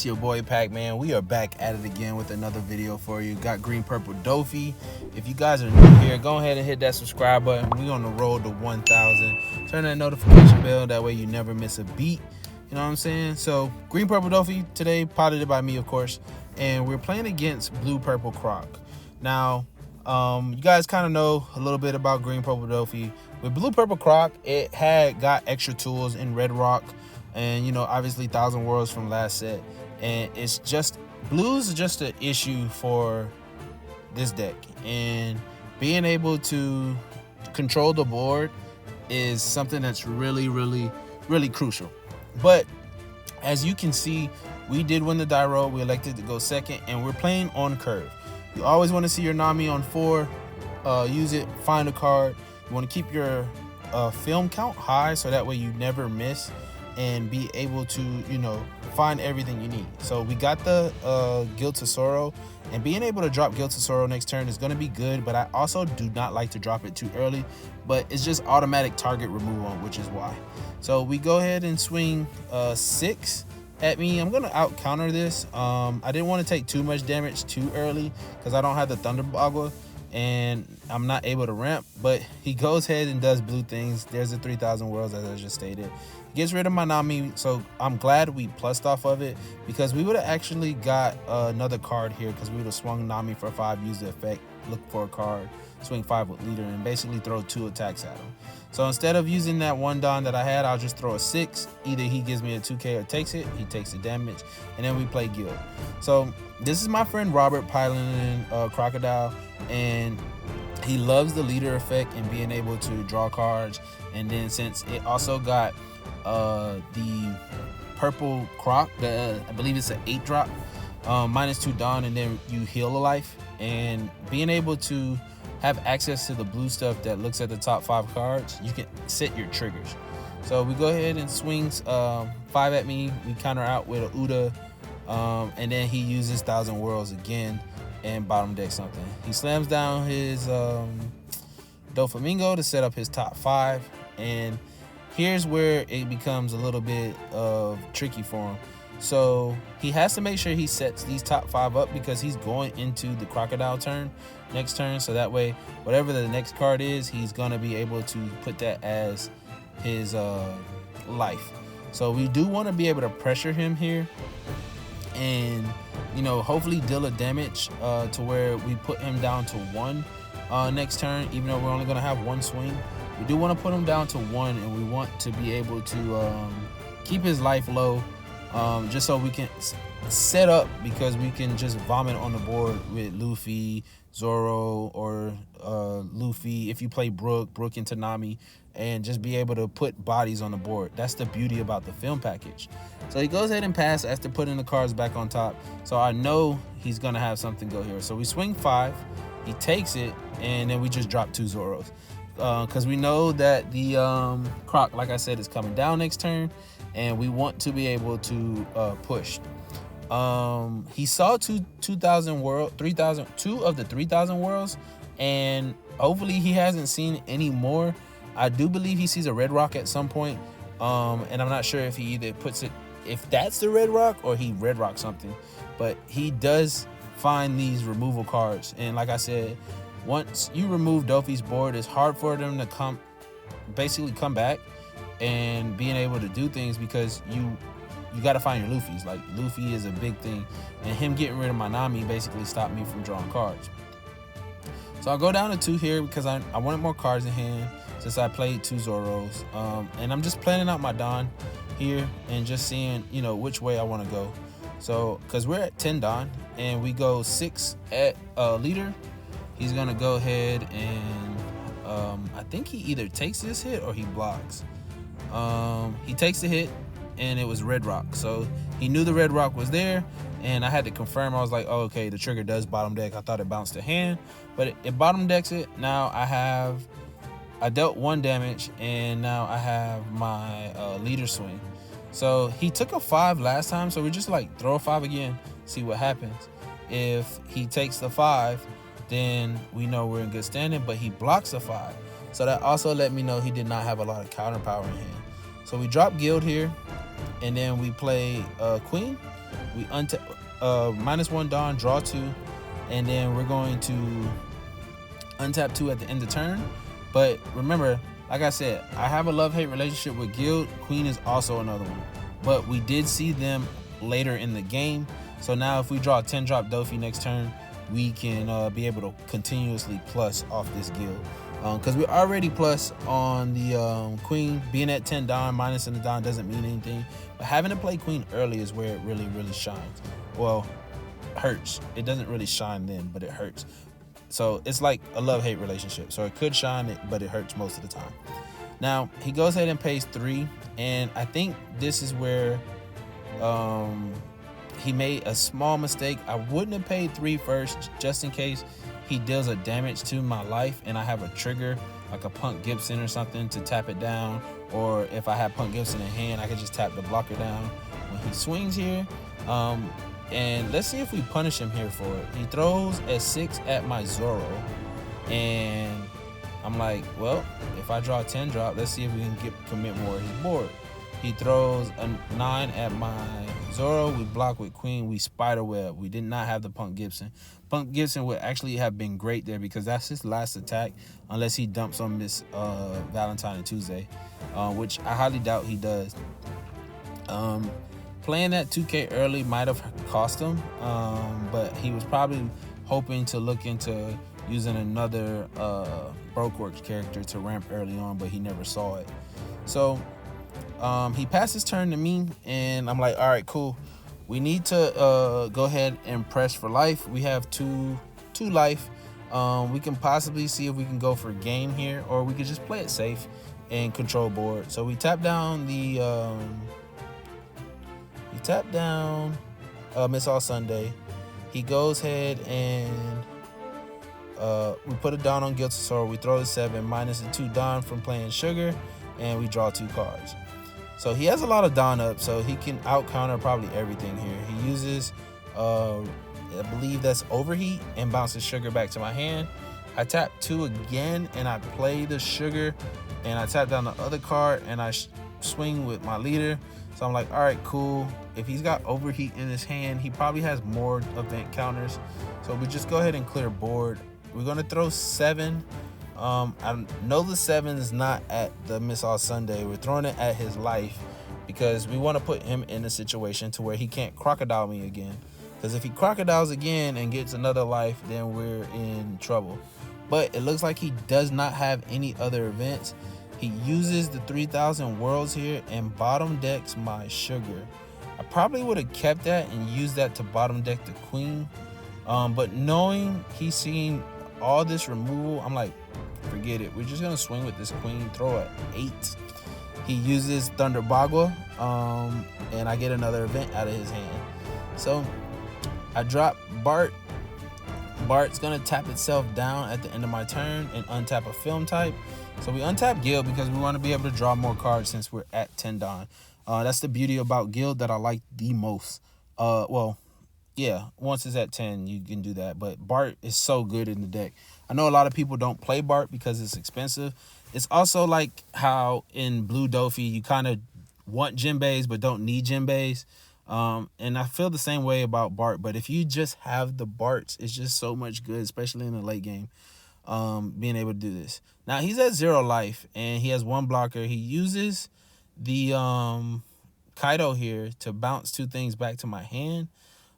It's your boy Pac-Man. We are back at it again with another video for you. Got green purple Dofi. If you guys are new here, go ahead and hit that subscribe button. We on the road to 1,000. Turn that notification bell, that way you never miss a beat. You know what I'm saying? So green purple Dofi today, piloted by me, of course, and we're playing against blue purple Croc. Now, you guys kind of know a little bit about green purple Dofi. With blue purple Croc, it had got extra tools in red rock, and you know, obviously 1,000 worlds from last set, and it's just blues is just an issue for this deck, and being able to control the board is something that's really crucial. But as you can see, we did win the die roll. We elected to go second, and we're playing on curve. You always want to see your Nami on 4, use it, find a card. You want to keep your film count high so that way you never miss and be able to, you know, find everything you need. So we got the Guild Tesoro, and being able to drop Guild Tesoro next turn is going to be good, but I also do not like to drop it too early, but it's just automatic target removal, which is why. So we go ahead and swing 6 at me. I'm going to out counter this. I didn't want to take too much damage too early because I don't have the Thunder Bagua and I'm not able to ramp, but he goes ahead and does blue things. There's the 3,000 worlds, as I just stated. Gets rid of my Nami, so I'm glad we plussed off of it, because we would have actually got another card here, because we would have swung Nami for 5, use the effect, look for a card, swing 5 with leader, and basically throw 2 attacks at him. So instead of using that 1 Don that I had, I'll just throw a 6. Either he gives me a 2K or takes it. He takes the damage, and then we play Guild. So this is my friend Robert piloting Crocodile, and he loves the leader effect and being able to draw cards. And then since it also got the purple Croc, I believe it's an 8 drop, -2 Dawn, and then you heal a life, and being able to have access to the blue stuff that looks at the top 5 cards, you can set your triggers. So we go ahead and swings 5 at me. We counter out with a Uda, and then he uses 1,000 worlds again and bottom deck something. He slams down his Doflamingo to set up his top 5, and here's where it becomes a little bit tricky for him. So he has to make sure he sets these top 5 up, because he's going into the Crocodile turn next turn. So that way, whatever the next card is, he's gonna be able to put that as his life. So we do want to be able to pressure him here, and you know, hopefully deal a damage to where we put him down to 1 next turn, even though we're only gonna have 1 swing. We do want to put him down to 1, and we want to be able to keep his life low, just so we can set up, because we can just vomit on the board with Luffy, Zoro, or Luffy if you play Brook into Nami, and just be able to put bodies on the board. That's the beauty about the film package. So he goes ahead and passes after putting the cards back on top, so I know he's gonna have something go here. So we swing 5, he takes it, and then we just drop 2 Zoros, because we know that the Croc, like I said, is coming down next turn, and we want to be able to push. He saw 2,000 world, 3,000, 2 of the 3,000 worlds, and hopefully he hasn't seen any more. I do believe he sees a red rock at some point, and I'm not sure if he either puts it, if that's the red rock, or he red rock something, but he does find these removal cards. And like I said, once you remove Dofi's board, it's hard for them to basically come back and being able to do things, because you got to find your Luffy's. Like, Luffy is a big thing, and him getting rid of my Nami basically stopped me from drawing cards. So I'll go down to 2 here, because I wanted more cards in hand since I played 2 Zoros, and I'm just planning out my Don here and just seeing, you know, which way I want to go. So because we're at 10 Don and we go 6 at leader, he's gonna go ahead and I think he either takes this hit or he blocks. He takes the hit, and it was red rock, so he knew the red rock was there, and I had to confirm. I was like, oh, okay, the trigger does bottom deck. I thought it bounced a hand, but it bottom decks it. Now I dealt 1 damage, and now I have my leader swing. So he took a 5 last time, so we just like throw a 5 again, see what happens. If he takes the 5, then we know we're in good standing, but he blocks a 5, so that also let me know he did not have a lot of counter power in hand. So we drop Guild here, and then we play Queen. We -1 Dawn, draw 2, and then we're going to untap 2 at the end of turn. But remember, like I said, I have a love-hate relationship with Guild. Queen is also another one. But we did see them later in the game. So now if we draw a 10-drop Dofi next turn, we can be able to continuously plus off this Guild. Because we already plus on the Queen. Being at 10 Dawn, minus in the Dawn doesn't mean anything. But having to play Queen early is where it really, really shines. Well, hurts. It doesn't really shine then, but it hurts. So it's like a love-hate relationship. So it could shine, but it hurts most of the time. Now, he goes ahead and pays 3. And I think this is where he made a small mistake. I wouldn't have paid 3 first, just in case he deals a damage to my life and I have a trigger, like a Punk Gibson or something, to tap it down. Or if I have Punk Gibson in hand, I could just tap the blocker down when he swings here. And let's see if we punish him here for it. He throws a 6 at my Zoro. And I'm like, well, if I draw a 10 drop, let's see if we can commit more of his board. He throws a 9 at my Zoro. We block with Queen. We spiderweb. We did not have the Punk Gibson. Punk Gibson would actually have been great there because that's his last attack, unless he dumps on Miss Valentine and Tuesday, which I highly doubt he does. Playing that 2K early might have cost him, but he was probably hoping to look into using another Brokeworks character to ramp early on, but he never saw it. So he passed his turn to me, and I'm like, all right, cool. We need to go ahead and press for life. We have two life. We can possibly see if we can go for a game here, or we could just play it safe and control board. So we tap down the Miss All Sunday. He goes ahead and we put a Dawn on Guilty Sword. We throw the 7 minus the 2 Dawn from playing Sugar, and we draw 2 cards. So he has a lot of Dawn up, so he can out counter probably everything here. He uses I believe that's Overheat, and bounces Sugar back to my hand. I tap 2 again, and I play the Sugar, and I tap down the other card, and I swing with my leader. So I'm like, all right, cool. If he's got Overheat in his hand, he probably has more event counters. So we just go ahead and clear board. We're gonna throw 7. I know the 7 is not at the Miss All Sunday. We're throwing it at his life because we want to put him in a situation to where he can't crocodile me again. Because if he crocodiles again and gets another life, then we're in trouble. But it looks like he does not have any other events. He uses the 3000 worlds here and bottom decks my Sugar. I probably would have kept that and used that to bottom deck the Queen. But knowing he's seeing all this removal, I'm like, forget it. We're just going to swing with this Queen, throw an 8. He uses Thunder Bagua, and I get another event out of his hand. So I drop Bart. Bart's going to tap itself down at the end of my turn and untap a film type. So we untap Guild because we want to be able to draw more cards since we're at 10 Dawn. That's the beauty about Guild that I like the most. Well, yeah, once it's at 10, you can do that. But Bart is so good in the deck. I know a lot of people don't play Bart because it's expensive. It's also like how in Blue Dofi, you kind of want Jinbeis but don't need Jinbeis. And I feel the same way about Bart. But if you just have the Barts, it's just so much good, especially in the late game, being able to do this. Now, he's at 0 life, and he has 1 blocker. He uses the Kaido here to bounce 2 things back to my hand.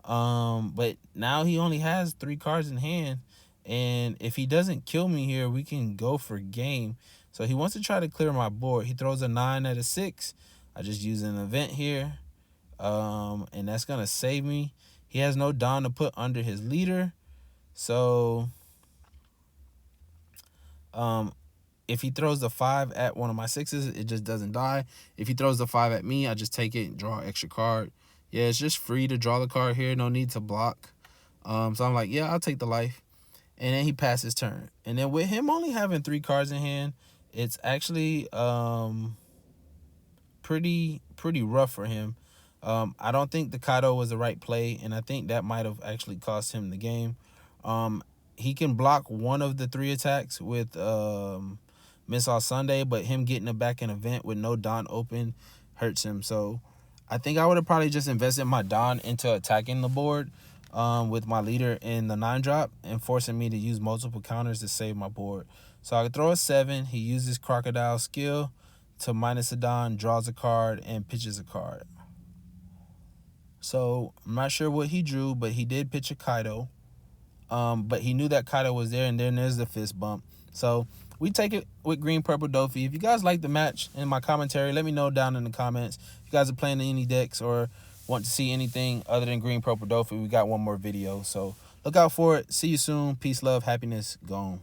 But now he only has 3 cards in hand, and if he doesn't kill me here, we can go for game. So he wants to try to clear my board. He throws a 9 at a 6. I just use an event here, and that's gonna save me. He has no Dawn to put under his leader, so if he throws the 5 at one of my 6s, it just doesn't die. If he throws the 5 at me, I just take it and draw an extra card. Yeah, it's just free to draw the card here. No need to block. So I'm like, yeah, I'll take the life. And then he passes his turn. And then with him only having 3 cards in hand, it's actually pretty rough for him. I don't think the Kaido was the right play, and I think that might have actually cost him the game. He can block one of the 3 attacks with Miss All Sunday, but him getting it back in event with no Dawn open hurts him. So I think I would have probably just invested my Don into attacking the board with my leader in the 9-drop and forcing me to use multiple counters to save my board. So I could throw a 7. He uses Crocodile skill to minus a Don, draws a card, and pitches a card. So I'm not sure what he drew, but he did pitch a Kaido. But he knew that Kaido was there, and then there's the fist bump. So we take it with green, purple, Dofi. If you guys like the match in my commentary, let me know down in the comments. If you guys are playing any decks or want to see anything other than green, purple, Dofi, we got one more video. So look out for it. See you soon. Peace, love, happiness. Gone.